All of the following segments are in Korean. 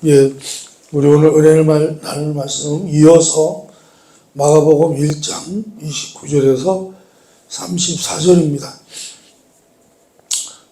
예, 우리 오늘 은혜를 나눌 말씀 이어서 마가복음 1장 29절에서 34절입니다.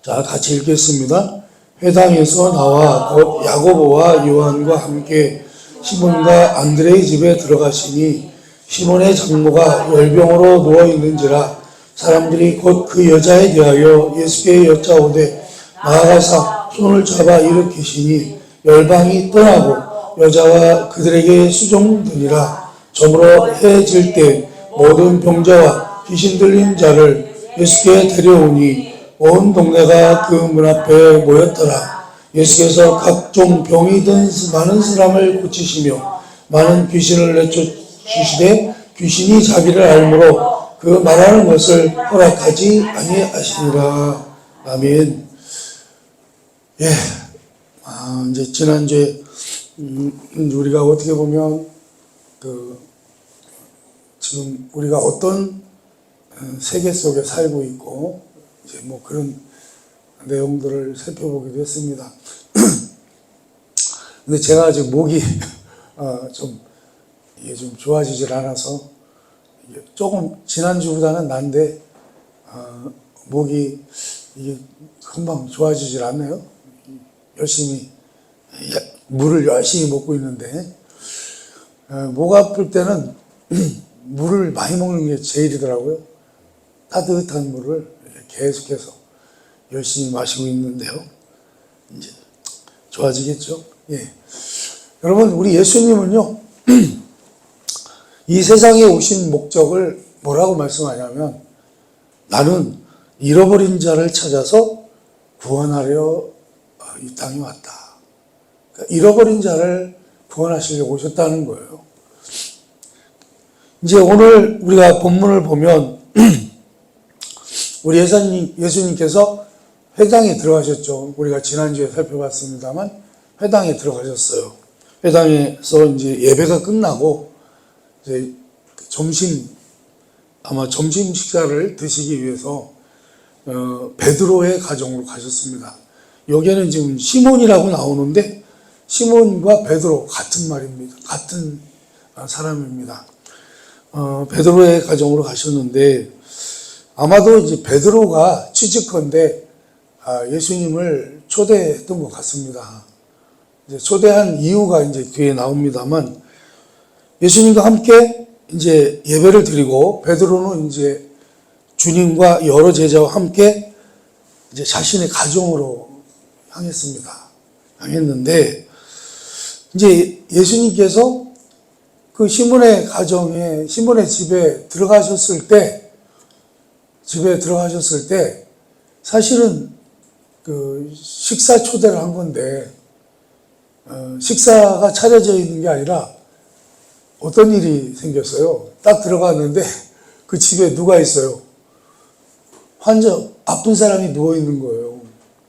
자, 같이 읽겠습니다. 회당에서 나와 곧 야고보와 요한과 함께 시몬과 안드레의 집에 들어가시니 시몬의 장모가 열병으로 누워있는지라 사람들이 곧 그 여자에 대하여 예수께 여짜오되 나아가사 손을 잡아 일으키시니 열방이 떠나고 여자와 그들에게 수종되니라. 저물어 해질 때 모든 병자와 귀신 들린 자를 예수께 데려오니 온 동네가 그 문 앞에 모였더라. 예수께서 각종 병이 든 많은 사람을 고치시며 많은 귀신을 내쫓으시되 귀신이 자기를 알므로 그 말하는 것을 허락하지 아니하시니라. 아멘. 예, 이제 지난주에 우리가 어떻게 보면 지금 우리가 어떤 세계 속에 살고 있고 이제 뭐 그런 내용들을 살펴보기도 했습니다. 근데 제가 아직 목이 이게 좀 좋아지질 않아서 조금 지난주보다는 난데 목이 이게 금방 좋아지질 않네요. 열심히 물을 열심히 먹고 있는데 목 아플 때는 물을 많이 먹는 게 제일이더라고요. 따뜻한 물을 계속해서 열심히 마시고 있는데요. 이제 좋아지겠죠. 예. 여러분, 우리 예수님은요, 이 세상에 오신 목적을 뭐라고 말씀하냐면, 나는 잃어버린 자를 찾아서 구원하려 이 땅에 왔다. 그러니까 잃어버린 자를 구원하시려고 오셨다는 거예요. 이제 오늘 우리가 본문을 보면 우리 예수님께서 회당에 들어가셨죠. 우리가 지난주에 살펴봤습니다만 회당에 들어가셨어요. 회당에서 이제 예배가 끝나고 이제 아마 점심 식사를 드시기 위해서 베드로의 가정으로 가셨습니다. 여기에는 지금 시몬이라고 나오는데 시몬과 베드로 같은 말입니다. 같은 사람입니다. 베드로의 가정으로 가셨는데 아마도 이제 베드로가 취직건데 예수님을 초대했던 것 같습니다. 이제 초대한 이유가 이제 뒤에 나옵니다만 예수님과 함께 이제 예배를 드리고 베드로는 이제 주님과 여러 제자와 함께 이제 자신의 가정으로 향했는데 이제 예수님께서 그 시몬의 집에 들어가셨을 때 사실은 그 식사 초대를 한 건데 식사가 차려져 있는 게 아니라 어떤 일이 생겼어요. 딱 들어갔는데 그 집에 누가 있어요? 아픈 사람이 누워 있는 거예요.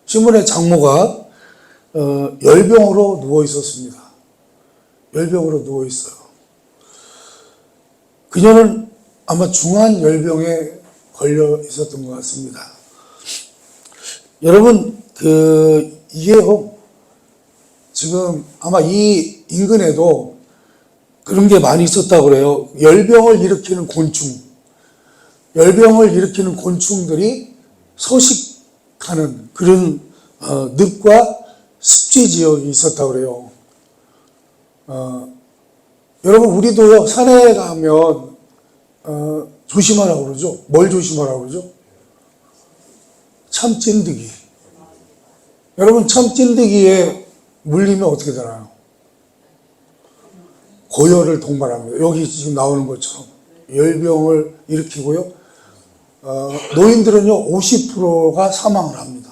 시몬의 장모가 열병으로 누워 있었습니다. 열병으로 누워 있어요. 그녀는 아마 중한 열병에 걸려 있었던 것 같습니다. 여러분, 이게요, 지금 아마 이 인근에도 그런 게 많이 있었다고 그래요. 열병을 일으키는 곤충들이 서식하는 그런 늪과 습지 지역이 있었다고 그래요. 여러분, 우리도요, 산에 가면 조심하라고 그러죠. 뭘 조심하라고 그러죠? 참찐득이. 여러분, 참찐득이에 물리면 어떻게 되나요? 고열을 동반합니다. 여기 지금 나오는 것처럼 열병을 일으키고요. 노인들은요 50%가 사망을 합니다.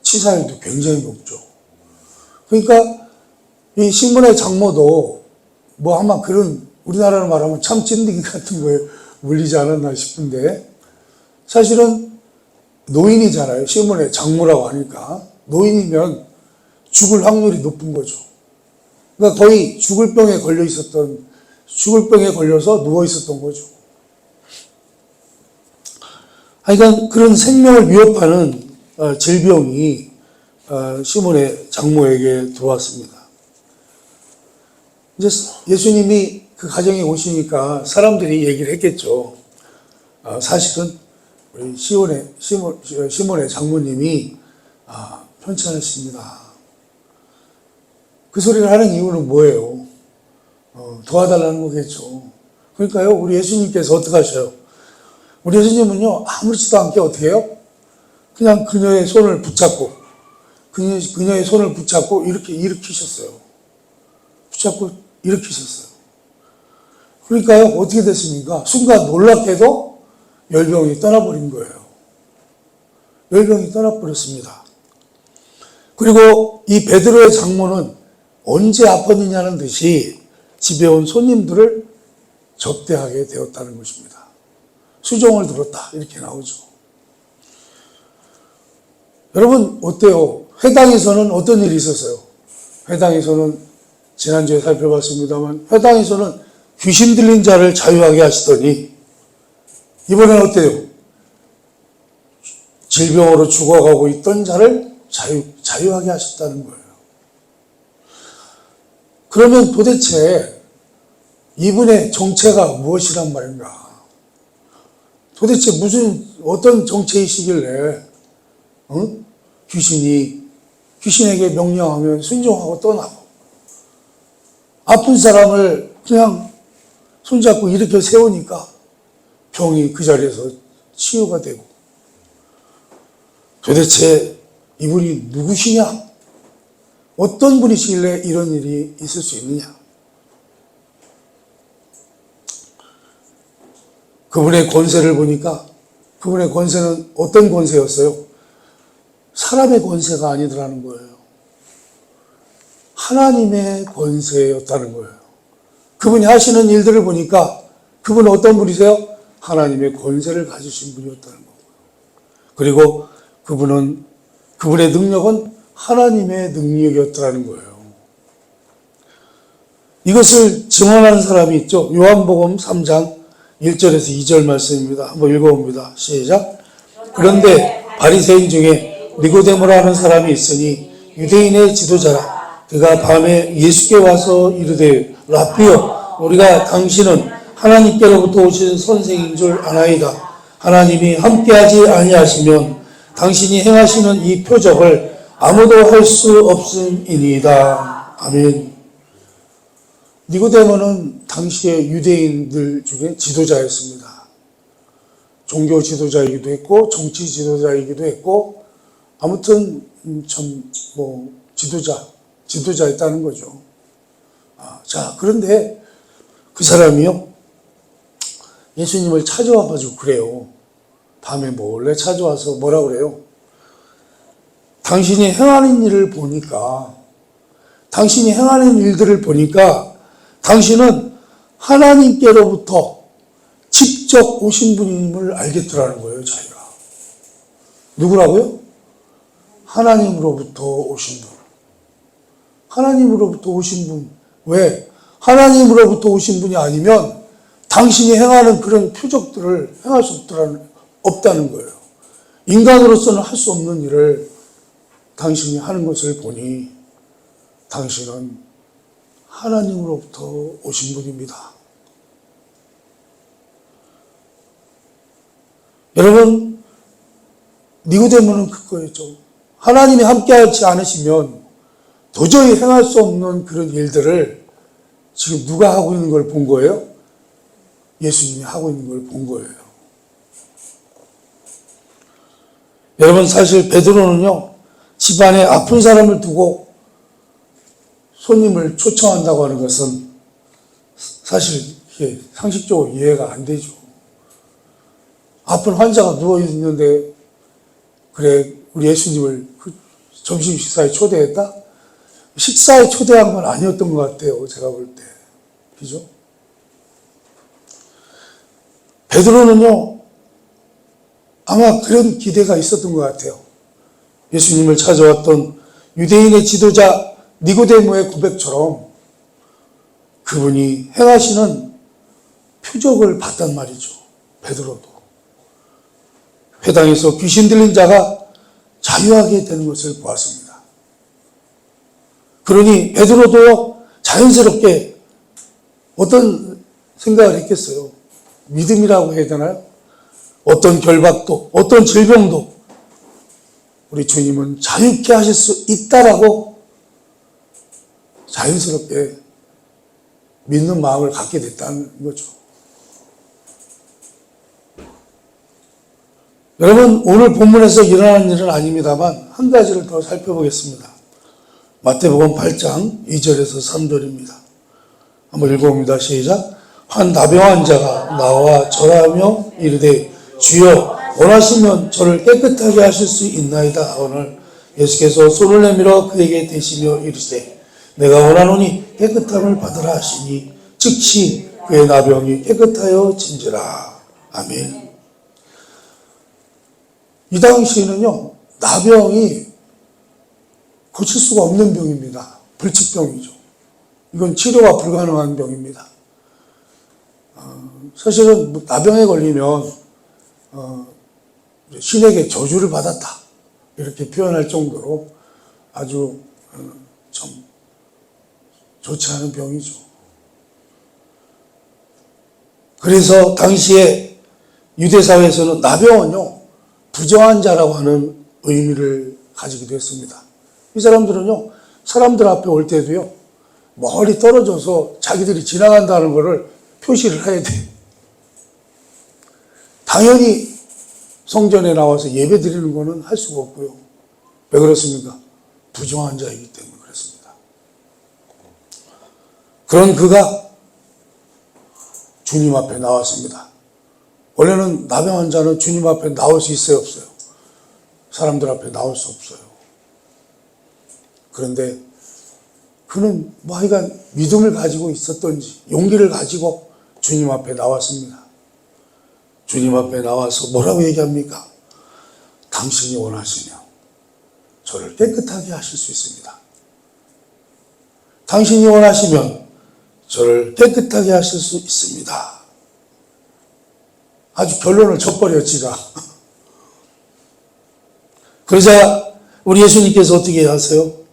치사율도 굉장히 높죠. 그러니까 이 시몬의 장모도 뭐 아마 그런 우리나라로 말하면 참찐득이 같은 거에 물리지 않았나 싶은데 사실은 노인이잖아요. 시몬의 장모라고 하니까 노인이면 죽을 확률이 높은 거죠. 그러니까 거의 죽을 병에 걸려서 누워 있었던 거죠. 하여간 그런 생명을 위협하는 질병이 시몬의 장모에게 들어왔습니다. 이제 예수님이 그 가정에 오시니까 사람들이 얘기를 했겠죠. 사실은 우리 시몬의 장모님이 편찮으십니다. 그 소리를 하는 이유는 뭐예요? 도와달라는 거겠죠. 그러니까요, 우리 예수님께서 어떻게 하셔요? 우리 예수님은요, 아무렇지도 않게 어떻게 해요? 그냥 그녀의 손을 붙잡고, 그녀의 손을 붙잡고 이렇게 일으키셨어요. 붙잡고 일으키셨어요. 그러니까요, 어떻게 됐습니까? 순간 놀랍게도 열병이 떠나버린 거예요. 열병이 떠나버렸습니다. 그리고 이 베드로의 장모는 언제 아팠느냐는 듯이 집에 온 손님들을 접대하게 되었다는 것입니다. 수종을 들었다 이렇게 나오죠. 여러분 어때요? 회당에서는 어떤 일이 있었어요? 회당에서는 지난주에 살펴봤습니다만 회당에서는 귀신 들린 자를 자유하게 하시더니 이번엔 어때요? 질병으로 죽어가고 있던 자를 자유하게 하셨다는 거예요. 그러면 도대체 이분의 정체가 무엇이란 말인가? 도대체 어떤 정체이시길래, 귀신에게 명령하면 순종하고 떠나고, 아픈 사람을 그냥 손잡고 일으켜 세우니까 병이 그 자리에서 치유가 되고, 도대체 이분이 누구시냐? 어떤 분이시길래 이런 일이 있을 수 있느냐? 그분의 권세를 보니까 그분의 권세는 어떤 권세였어요? 사람의 권세가 아니더라는 거예요. 하나님의 권세였다는 거예요. 그분이 하시는 일들을 보니까 그분은 어떤 분이세요? 하나님의 권세를 가지신 분이었다는 거예요. 그리고 그분의 능력은 하나님의 능력이었다는 거예요. 이것을 증언하는 사람이 있죠. 요한복음 3장 1절에서 2절 말씀입니다. 한번 읽어봅니다. 시작. 그런데 바리새인 중에 니고데모라 하는 사람이 있으니 유대인의 지도자라. 그가 밤에 예수께 와서 이르되 라삐여 우리가 당신은 하나님께로부터 오신 선생인 줄 아나이다. 하나님이 함께하지 아니하시면 당신이 행하시는 이 표적을 아무도 할 수 없음이니이다. 아멘. 니고데모는 당시의 유대인들 중에 지도자였습니다. 종교 지도자이기도 했고 정치 지도자이기도 했고 아무튼 지도자였다는 거죠. 자, 그런데 그 사람이요 예수님을 찾아와가지고 그래요. 밤에 몰래 찾아와서 뭐라 그래요? 당신이 행하는 일을 보니까, 당신이 행하는 일들을 보니까 당신은 하나님께로부터 직접 오신 분임을 알겠더라는 거예요, 자기가. 누구라고요? 하나님으로부터 오신 분. 하나님으로부터 오신 분. 왜? 하나님으로부터 오신 분이 아니면 당신이 행하는 그런 표적들을 행할 수 없다는 거예요. 인간으로서는 할 수 없는 일을 당신이 하는 것을 보니 당신은 하나님으로부터 오신 분입니다. 여러분, 니고데모는 그거였죠. 하나님이 함께하지 않으시면 도저히 행할 수 없는 그런 일들을 지금 누가 하고 있는 걸 본 거예요? 예수님이 하고 있는 걸 본 거예요. 여러분, 사실 베드로는요, 집안에 아픈 사람을 두고 손님을 초청한다고 하는 것은 사실 이게 상식적으로 이해가 안 되죠. 아픈 환자가 누워있는데, 그래, 우리 예수님을 그 점심 식사에 초대했다? 식사에 초대한 건 아니었던 것 같아요, 제가 볼 때. 그죠? 베드로는요, 아마 그런 기대가 있었던 것 같아요. 예수님을 찾아왔던 유대인의 지도자 니고데모의 고백처럼 그분이 행하시는 표적을 봤단 말이죠. 베드로도. 회당에서 귀신 들린 자가 자유하게 되는 것을 보았습니다. 그러니 베드로도 자연스럽게 어떤 생각을 했겠어요? 믿음이라고 해야 되나요? 어떤 결박도, 어떤 질병도 우리 주님은 자유케 하실 수 있다라고 자연스럽게 믿는 마음을 갖게 됐다는 거죠. 여러분, 오늘 본문에서 일어나는 일은 아닙니다만 한 가지를 더 살펴보겠습니다. 마태복음 8장 2절에서 3절입니다. 한번 읽어봅니다. 시작. 한 나병한 자가 나와 절하며 이르되 주여 원하시면 저를 깨끗하게 하실 수 있나이다. 오늘 예수께서 손을 내밀어 그에게 대시며 이르시되 내가 원하노니 깨끗함을 받으라 하시니 즉시 그의 나병이 깨끗하여 진지라. 아멘. 이 당시에는요, 나병이 고칠 수가 없는 병입니다. 불치병이죠. 이건 치료가 불가능한 병입니다. 사실은 나병에 걸리면 신에게 저주를 받았다 이렇게 표현할 정도로 아주 좀 좋지 않은 병이죠. 그래서 당시에 유대사회에서는 나병은요 부정한 자라고 하는 의미를 가지기도 했습니다. 이 사람들은요 사람들 앞에 올 때도요 멀리 떨어져서 자기들이 지나간다는 것을 표시를 해야 돼요. 당연히 성전에 나와서 예배 드리는 것은 할 수가 없고요. 왜 그렇습니까? 부정한 자이기 때문에 그렇습니다. 그런 그가 주님 앞에 나왔습니다. 원래는 나병한 자는 주님 앞에 나올 수 있어요, 없어요? 사람들 앞에 나올 수 없어요. 그런데 그는 하여간 믿음을 가지고 있었던지 용기를 가지고 주님 앞에 나왔습니다. 주님 앞에 나와서 뭐라고 얘기합니까? 당신이 원하시면 저를 깨끗하게 하실 수 있습니다. 당신이 원하시면 저를 깨끗하게 하실 수 있습니다. 아주 결론을 져버려 지가. 그러자 우리 예수님께서 어떻게 하세요?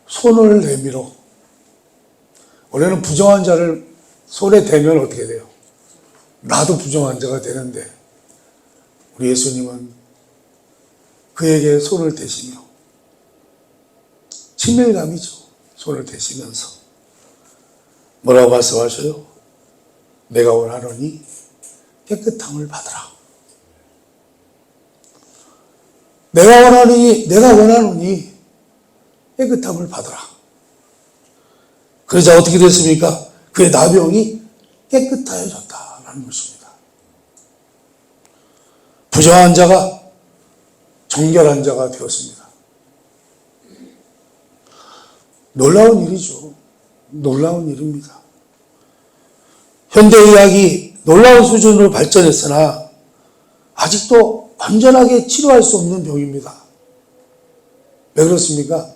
손을 내밀어. 원래는 부정한 자를 손에 대면 어떻게 돼요? 나도 부정한 자가 되는데 우리 예수님은 그에게 손을 대시며 친밀감이죠. 손을 대시면서 뭐라고 말씀하셔요? 내가 원하노니 깨끗함을 받으라. 내가 원하노니 깨끗함을 받으라. 그러자 어떻게 됐습니까? 그의 나병이 깨끗해졌다라는 것입니다. 부정한 자가 정결한 자가 되었습니다. 놀라운 일이죠. 놀라운 일입니다. 현대의학이 놀라운 수준으로 발전했으나 아직도 완전하게 치료할 수 없는 병입니다. 왜 그렇습니까?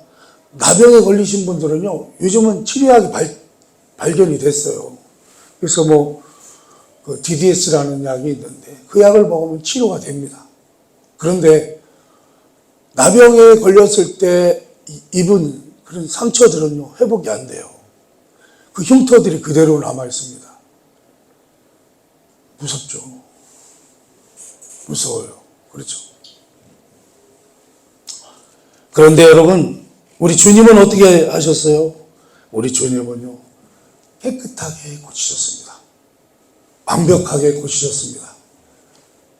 나병에 걸리신 분들은요, 요즘은 치료약이 발견이 됐어요. 그래서 DDS라는 약이 있는데 그 약을 먹으면 치료가 됩니다. 그런데 나병에 걸렸을 때 입은 그런 상처들은요, 회복이 안 돼요. 그 흉터들이 그대로 남아 있습니다. 무섭죠. 무서워요. 그렇죠. 그런데 여러분, 우리 주님은 어떻게 하셨어요? 우리 주님은요, 깨끗하게 고치셨습니다. 완벽하게 고치셨습니다.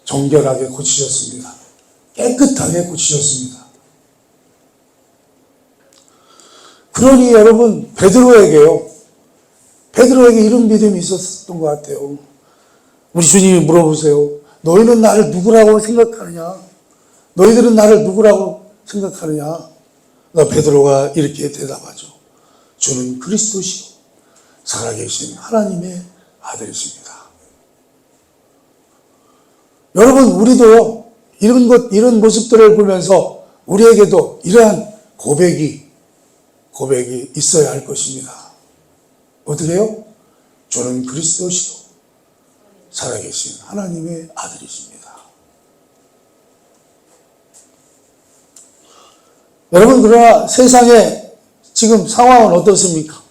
정결하게 고치셨습니다. 깨끗하게 고치셨습니다. 그러니 여러분, 베드로에게 이런 믿음이 있었던 것 같아요. 우리 주님이 물어보세요. 너희는 나를 누구라고 생각하느냐? 너희들은 나를 누구라고 생각하느냐? 베드로가 이렇게 대답하죠. 주는 그리스도시요 살아계신 하나님의 아들이십니다. 여러분, 우리도요, 이런 모습들을 보면서 우리에게도 이러한 고백이 있어야 할 것입니다. 어떻게 해요? 주는 그리스도시요 살아계신 하나님의 아들이십니다. 여러분, 그러나 세상에 지금 상황은 어떻습니까?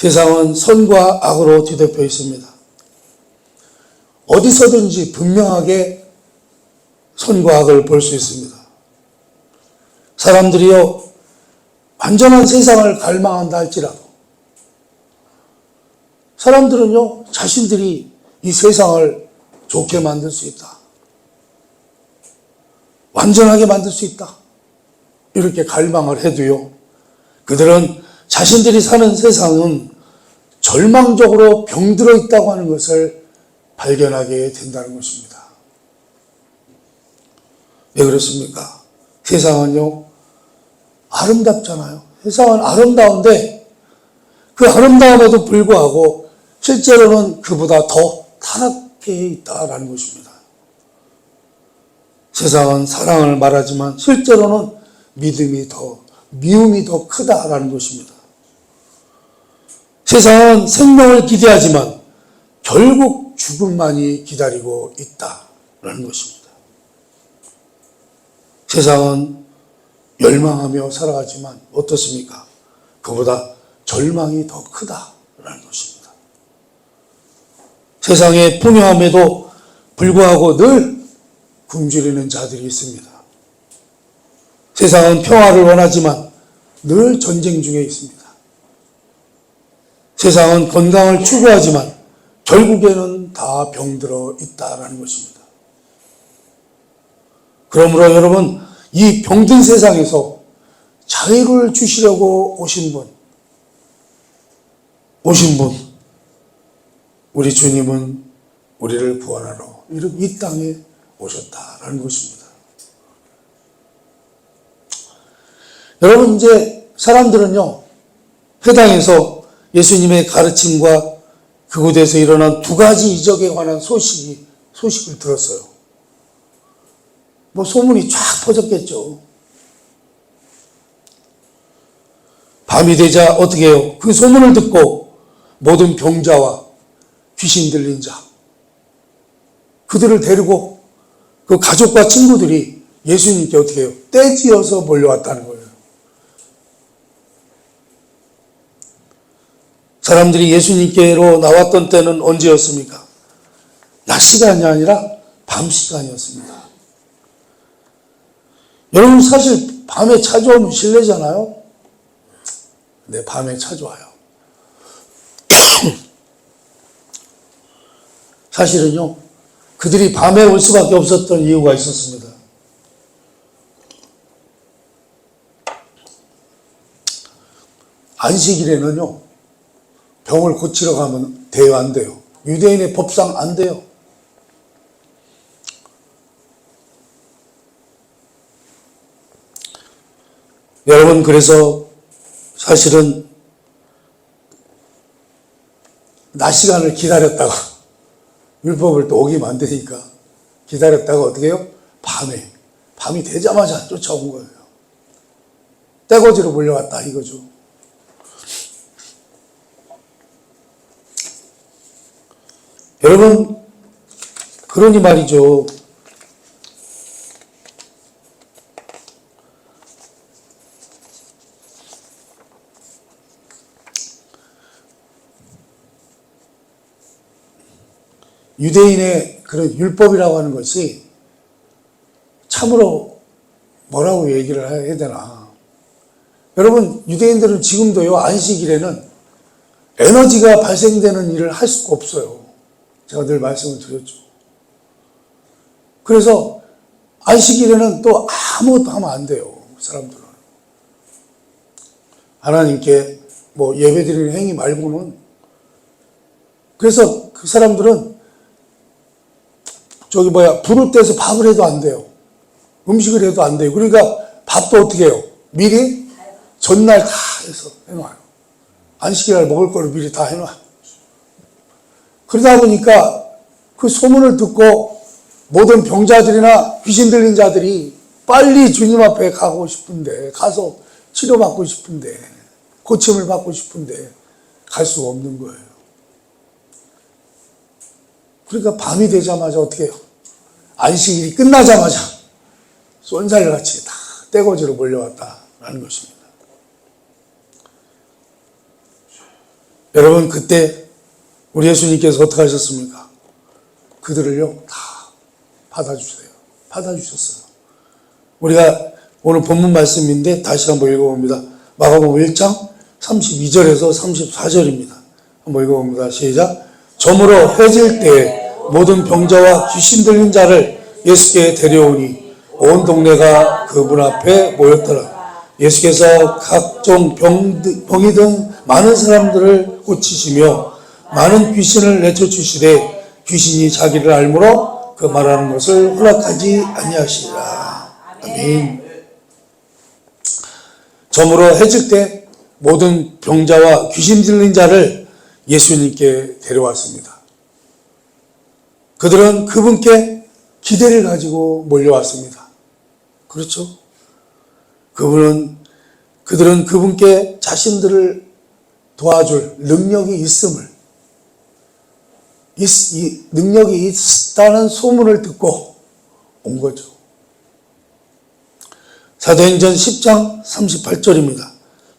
세상은 선과 악으로 뒤덮여 있습니다. 어디서든지 분명하게 선과 악을 볼 수 있습니다. 사람들이요, 완전한 세상을 갈망한다 할지라도 사람들은요, 자신들이 이 세상을 좋게 만들 수 있다, 완전하게 만들 수 있다, 이렇게 갈망을 해도요, 그들은 자신들이 사는 세상은 절망적으로 병들어 있다고 하는 것을 발견하게 된다는 것입니다. 왜 그렇습니까? 세상은요, 아름답잖아요. 세상은 아름다운데 그 아름다움에도 불구하고 실제로는 그보다 더 타락해 있다라는 것입니다. 세상은 사랑을 말하지만 실제로는 미움이 더 크다라는 것입니다. 세상은 생명을 기대하지만 결국 죽음만이 기다리고 있다라는 것입니다. 세상은 열망하며 살아가지만 어떻습니까? 그보다 절망이 더 크다라는 것입니다. 세상의 풍요함에도 불구하고 늘 굶주리는 자들이 있습니다. 세상은 평화를 원하지만 늘 전쟁 중에 있습니다. 세상은 건강을 추구하지만 결국에는 다 병들어 있다라는 것입니다. 그러므로 여러분, 이 병든 세상에서 자유를 주시려고 오신 분, 우리 주님은 우리를 구원하러 이 땅에 오셨다라는 것입니다. 여러분, 이제 사람들은요, 회당에서 예수님의 가르침과 그곳에서 일어난 두 가지 이적에 관한 소식을 들었어요. 소문이 쫙 퍼졌겠죠. 밤이 되자 어떻게 해요? 그 소문을 듣고 모든 병자와 귀신 들린 자, 그들을 데리고 그 가족과 친구들이 예수님께 어떻게 해요? 떼지어서 몰려왔다는 거예요. 사람들이 예수님께로 나왔던 때는 언제였습니까? 낮 시간이 아니라 밤 시간이었습니다. 여러분, 사실 밤에 찾아오면 실례잖아요. 네, 밤에 찾아와요. 사실은요, 그들이 밤에 올 수밖에 없었던 이유가 있었습니다. 안식일에는요, 병을 고치러 가면 돼요, 안 돼요? 유대인의 법상 안 돼요. 여러분, 그래서 사실은 낮 시간을 기다렸다가 율법을 또 어기면 안 되니까 기다렸다가 어떻게 해요? 밤이 되자마자 쫓아온 거예요. 떼거지로 몰려왔다 이거죠. 여러분, 그러니 말이죠. 유대인의 그런 율법이라고 하는 것이 참으로 뭐라고 얘기를 해야 되나. 여러분, 유대인들은 지금도요, 안식일에는 에너지가 발생되는 일을 할 수가 없어요. 제가 늘 말씀을 드렸죠. 그래서 안식일에는 또 아무것도 하면 안 돼요, 사람들은. 하나님께 예배드리는 행위 말고는. 그래서 그 사람들은 불을 떼서 밥을 해도 안 돼요. 음식을 해도 안 돼요. 그러니까 밥도 어떻게 해요? 미리 전날 다 해서 해놔요. 안식일날 먹을 거를 미리 다 해놔요. 그러다 보니까 그 소문을 듣고 모든 병자들이나 귀신 들린 자들이 빨리 주님 앞에 가서 치료받고 싶은데, 고침을 받고 싶은데 갈 수가 없는 거예요. 그러니까 밤이 되자마자 어떻게 해요? 안식일이 끝나자마자 쏜살같이 다 떼거지로 몰려왔다라는 것입니다. 여러분, 그때 우리 예수님께서 어떻게 하셨습니까? 그들을요, 다 받아주셨어요. 우리가 오늘 본문 말씀인데 다시 한번 읽어봅니다. 마가복음 1장 32절에서 34절입니다. 한번 읽어봅니다. 시작. 저물어 해질 때에 모든 병자와 귀신 들린 자를 예수께 데려오니 온 동네가 그 문 앞에 모였더라. 예수께서 각종 병이 든 많은 사람들을 고치시며 많은 귀신을 내쫓으시되 귀신이 자기를 알므로 그 말하는 것을 허락하지 아니하시리라. 아멘. 저물어 해질 때 모든 병자와 귀신 들린 자를 예수님께 데려왔습니다. 그들은 그분께 기대를 가지고 몰려왔습니다. 그렇죠? 그들은 그분께 자신들을 도와줄 능력이 있음을, 능력이 있다는 소문을 듣고 온 거죠. 사도행전 10장 38절입니다.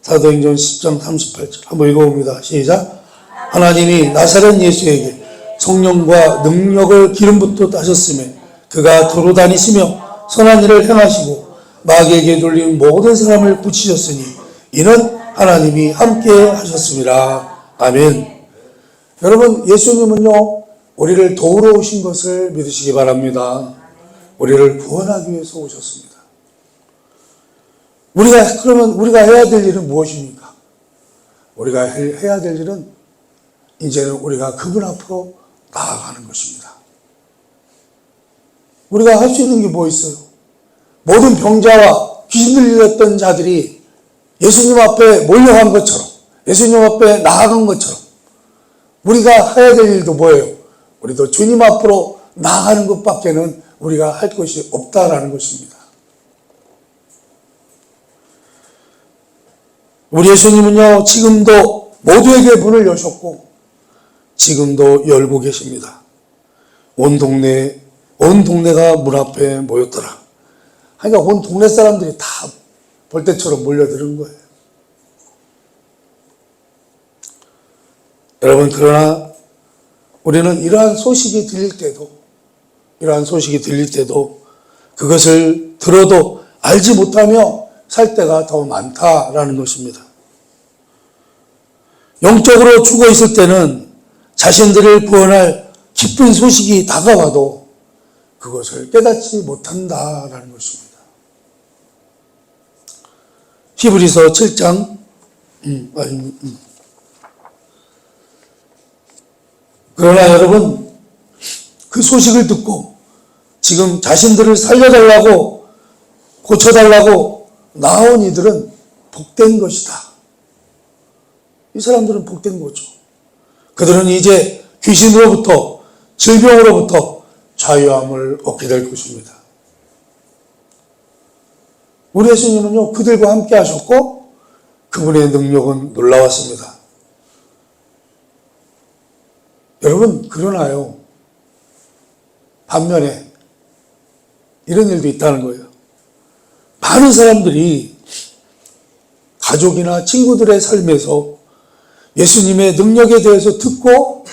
사도행전 10장 38절. 한번 읽어봅니다. 시작. 하나님이 나사렛 예수에게 성령과 능력을 기름부터 따셨으며 그가 도로 다니시며 선한 일을 행하시고 마귀에게 돌린 모든 사람을 고치셨으니 이는 하나님이 함께 하셨습니다. 아멘. 여러분, 예수님은요, 우리를 도우러 오신 것을 믿으시기 바랍니다. 우리를 구원하기 위해서 오셨습니다. 그러면 우리가 해야 될 일은 무엇입니까? 우리가 해야 될 일은 이제는 우리가 그분 앞으로 나아가는 것입니다. 우리가 할 수 있는 게 뭐 있어요? 모든 병자와 귀신 들렸던 자들이 예수님 앞에 몰려간 것처럼, 예수님 앞에 나아간 것처럼 우리가 해야 될 일도 뭐예요? 우리도 주님 앞으로 나아가는 것밖에는 우리가 할 것이 없다라는 것입니다. 우리 예수님은요, 지금도 모두에게 문을 여셨고 지금도 열고 계십니다. 온 동네가 문 앞에 모였더라. 그러니까 온 동네 사람들이 다 벌떼처럼 몰려드는 거예요. 여러분, 그러나 우리는 이러한 소식이 들릴 때도 그것을 들어도 알지 못하며 살 때가 더 많다라는 것입니다. 영적으로 죽어 있을 때는 자신들을 구원할 기쁜 소식이 다가와도 그것을 깨닫지 못한다라는 것입니다. 히브리서 7장 그러나 여러분, 그 소식을 듣고 지금 자신들을 살려달라고 고쳐달라고 나온 이들은 복된 것이다. 이 사람들은 복된 거죠. 그들은 이제 귀신으로부터, 질병으로부터 자유함을 얻게 될 것입니다. 우리 예수님은요, 그들과 함께 하셨고 그분의 능력은 놀라웠습니다. 여러분, 그러나요, 반면에 이런 일도 있다는 거예요. 많은 사람들이 가족이나 친구들의 삶에서 예수님의 능력에 대해서 듣고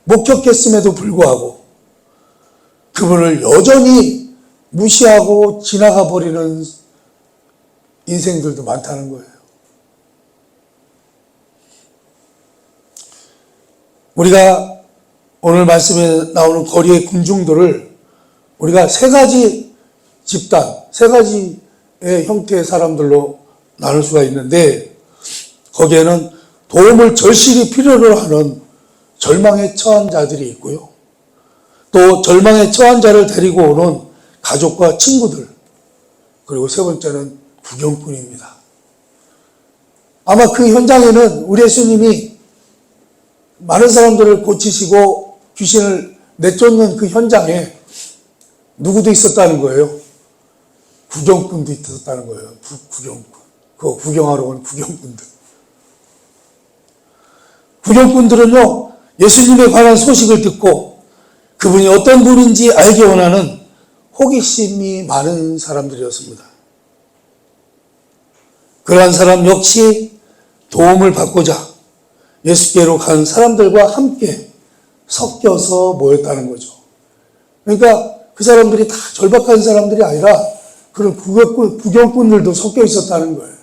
목격했음에도 불구하고 그분을 여전히 무시하고 지나가 버리는 인생들도 많다는 거예요. 우리가 오늘 말씀에 나오는 거리의 군중들을 우리가 세 가지 집단, 세 가지의 형태의 사람들로 나눌 수가 있는데, 거기에는 도움을 절실히 필요로 하는 절망에 처한 자들이 있고요. 또 절망에 처한 자를 데리고 오는 가족과 친구들, 그리고 세 번째는 구경꾼입니다. 아마 그 현장에는 우리 예수님이 많은 사람들을 고치시고 귀신을 내쫓는 그 현장에 누구도 있었다는 거예요? 구경꾼도 있었다는 거예요. 구경꾼. 그거 구경하러 온 구경꾼들. 구경꾼들은요, 예수님에 관한 소식을 듣고 그분이 어떤 분인지 알기 원하는 호기심이 많은 사람들이었습니다. 그러한 사람 역시 도움을 받고자 예수께로 간 사람들과 함께 섞여서 모였다는 거죠. 그러니까 그 사람들이 다 절박한 사람들이 아니라 그런 구경꾼들도 섞여 있었다는 거예요.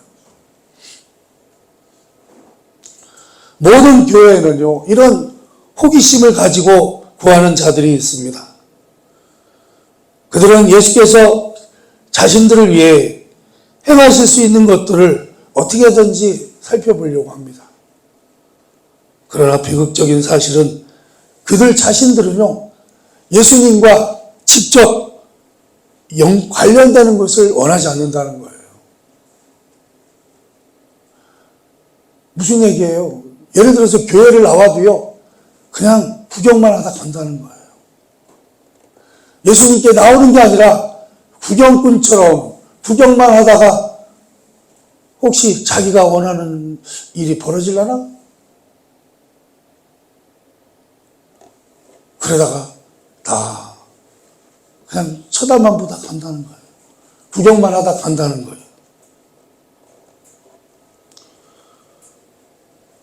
모든 교회에는요, 이런 호기심을 가지고 구하는 자들이 있습니다. 그들은 예수께서 자신들을 위해 행하실 수 있는 것들을 어떻게든지 살펴보려고 합니다. 그러나 비극적인 사실은 그들 자신들은요, 예수님과 직접 관련되는 것을 원하지 않는다는 거예요. 무슨 얘기예요? 예를 들어서 교회를 나와도요, 그냥 구경만 하다 간다는 거예요. 예수님께 나오는 게 아니라 구경꾼처럼 구경만 하다가 혹시 자기가 원하는 일이 벌어지려나? 그러다가 다 그냥 쳐다만 보다 간다는 거예요. 구경만 하다 간다는 거예요.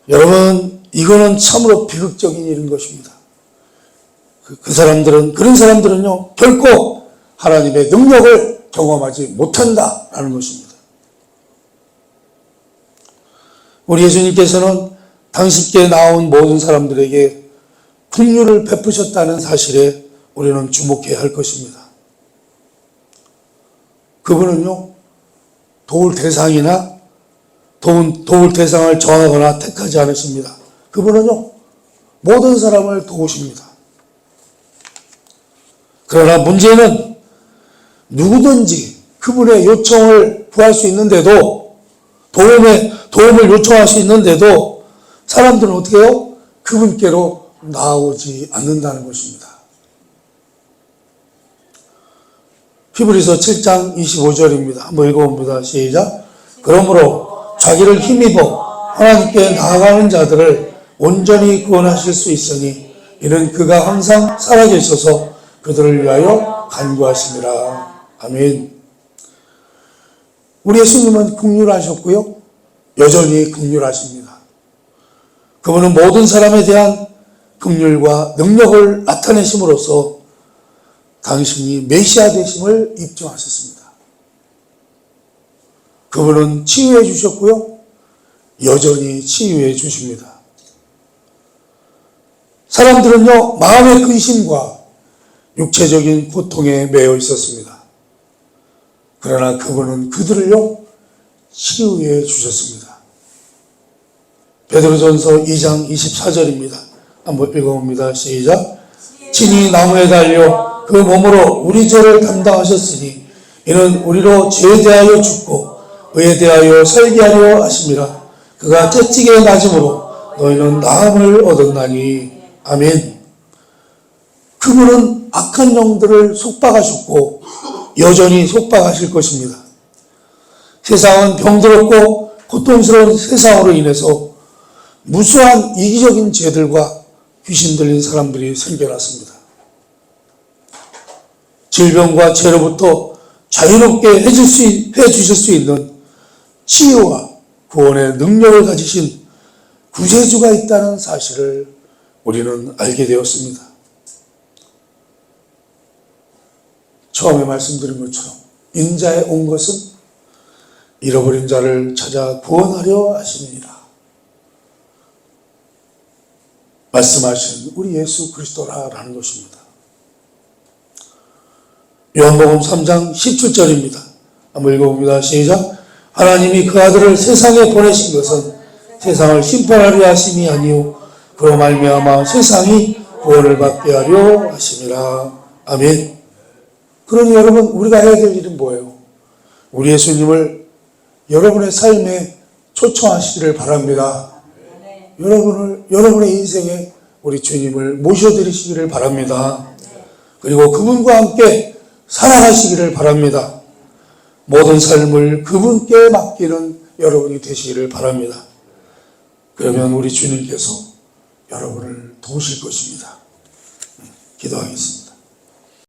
여러분, 이거는 참으로 비극적인 일인 것입니다. 그런 사람들은요, 결코 하나님의 능력을 경험하지 못한다라는 것입니다. 우리 예수님께서는 당신께 나온 모든 사람들에게 긍휼을 베푸셨다는 사실에 우리는 주목해야 할 것입니다. 그분은요, 도울 대상이나 도울 대상을 정하거나 택하지 않으십니다. 그분은요, 모든 사람을 도우십니다. 그러나 문제는 누구든지 그분의 요청을 구할 수 있는데도, 도움을 요청할 수 있는데도 사람들은 어떻게 해요? 그분께로 나오지 않는다는 것입니다. 히브리서 7장 25절입니다. 한번 읽어봅니다. 시작. 그러므로 자기를 힘입어 하나님께 나아가는 자들을 온전히 구원하실 수 있으니 이는 그가 항상 살아계셔서 그들을 위하여 간구하심이라. 아멘. 우리 예수님은 긍휼하셨고요, 여전히 긍휼하십니다. 그분은 모든 사람에 대한 긍휼과 능력을 나타내심으로써 당신이 메시아 되심을 입증하셨습니다. 그분은 치유해 주셨고요, 여전히 치유해 주십니다. 사람들은요, 마음의 근심과 육체적인 고통에 매여 있었습니다. 그러나 그분은 그들을요, 치유해 주셨습니다. 베드로전서 2장 24절입니다. 한번 읽어봅니다. 시작. 친히 나무에 달려 그 몸으로 우리 죄를 담당하셨으니 이는 우리로 죄에 대하여 죽고 의에 대하여 살게 하려 하심이라. 그가 채찍에 맞음으로 너희는 나음을 얻었나니. 아멘. 그분은 악한 영들을 속박하셨고 여전히 속박하실 것입니다. 세상은 병들었고 고통스러운 세상으로 인해서 무수한 이기적인 죄들과 귀신 들린 사람들이 생겨났습니다. 질병과 죄로부터 자유롭게 해주실 수 있는 치유와 구원의 능력을 가지신 구세주가 있다는 사실을 우리는 알게 되었습니다. 처음에 말씀드린 것처럼 인자에 온 것은 잃어버린 자를 찾아 구원하려 하심이니라. 말씀하신 우리 예수 그리스도라는 것입니다. 요한복음 3장 17절입니다. 한번 읽어봅니다. 시작. 하나님이 그 아들을 세상에 보내신 것은 세상을 심판하려 하심이 아니요 그로 말미암아 세상이 구원을 받게 하려 하심이라. 아멘. 그러니 여러분, 우리가 해야 될 일은 뭐예요? 우리 예수님을 여러분의 삶에 초청하시기를 바랍니다. 여러분의 인생에 우리 주님을 모셔드리시기를 바랍니다. 그리고 그분과 함께 살아가시기를 바랍니다. 모든 삶을 그분께 맡기는 여러분이 되시기를 바랍니다. 그러면 우리 주님께서 여러분을 도우실 것입니다. 기도하겠습니다.